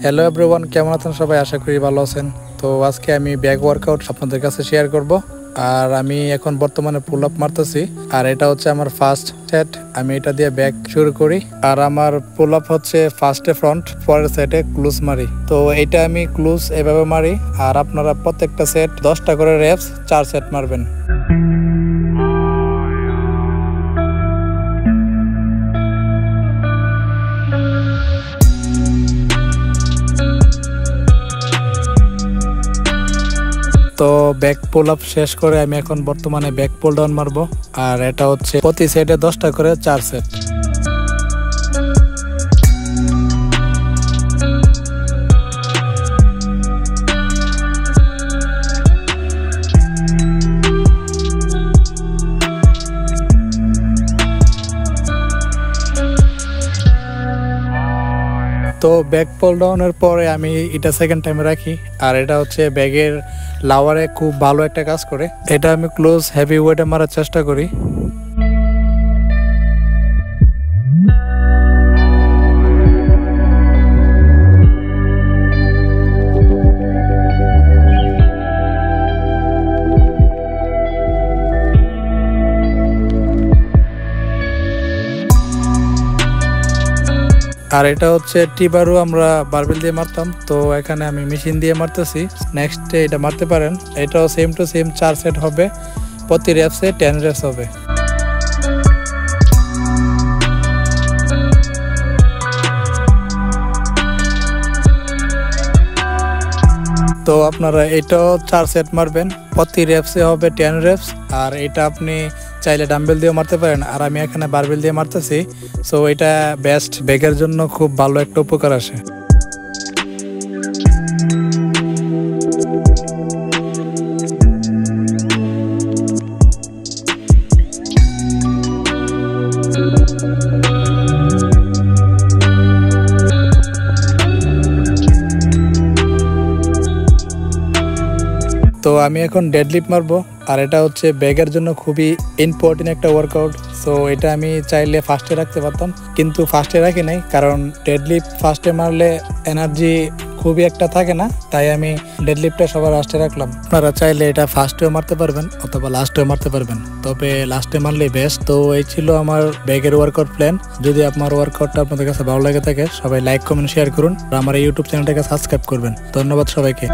Hello everyone, কেমন আছেন সবাই? আশা করি ভালো আছেন। তো আজকে আমি ব্যাক ওয়ার্কআউট আপনাদের কাছে শেয়ার করব। আর আমি এখন বর্তমানে পুল আপ মারতেছি, আর এটা হচ্ছে আমার ফার্স্ট সেট। আমি এটা দিয়ে ব্যাক শুরু করি, আর আমার পুল আপ হচ্ছে ফার্স্টে ফ্রন্ট, পরের সেটে ক্লুজ মারি। তো এটা আমি ক্লুজ এভাবে মারি, আর আপনারা প্রত্যেকটা সেট 10টা করে রেপস 4 সেট মারবেন। তো ব্যাক পুল আপ শেষ করে আমি এখন বর্তমানে ব্যাক পুল ডাউন মারবো, আর এটা হচ্ছে প্রতি সেটে 10টা করে 4 সেট। তো ব্যাক পুল ডাউনের পরে আমি এটা সেকেন্ড টাইমে রাখি, আর এটা হচ্ছে ব্যাগের লাওয়ারে খুব ভালো একটা কাজ করে। এটা আমি ক্লোজ হেভি ওয়েটে মারার চেষ্টা করি। আর এটা হচ্ছে টিবারও আমরা বারবেল দিয়ে মারতাম, তো এখানে আমি মেশিন দিয়ে মারতেছি। নেক্সট এটা মারতে পারেন, এটাও সেম টু সেম 4 সেট হবে, প্রতি রেপসে 10 রেপস হবে। তো আপনারা এটাও 4 সেট মারবেন, প্রতি রেপসে হবে 10 রেপস। আর এটা আপনি চাইলে ডাম্বেল দিয়েও মারতে পারেন, আর আমি এখানে বারবেল দিয়ে মারতেছি। সো এটা বেস্ট, ব্যাগের জন্য খুব ভালো একটা উপকার আসে। তো আমি এখন ডেডলিফট মারবো, আর এটা হচ্ছে ব্যাগের জন্য খুবই ইম্পর্টেন্ট একটা ওয়ার্কআউট। সো এটা আমি চাইলে ফার্স্টে রাখতে পারতাম, কিন্তু ফার্স্টে রাখি নাই, কারণ ডেডলিফট ফার্স্টে মারলে এনার্জি খুবই একটা থাকে না, তাই আমি ডেডলিফটটা সবার লাস্টে রাখলাম। আপনারা চাইলে এটা ফার্স্টেও মারতে পারবেন অথবা লাস্টেও মারতে পারবেন, তবে লাস্টে মারলেই বেস্ট। তো এই ছিল আমার ব্যাগের ওয়ার্কআউট প্ল্যান। যদি আপনার ওয়ার্কআউটটা আপনাদের কাছে ভালো লাগে থাকে, সবাই লাইক কমেন্ট শেয়ার করুন, আর আমার এই ইউটিউব চ্যানেলটাকে সাবস্ক্রাইব করবেন। ধন্যবাদ সবাইকে।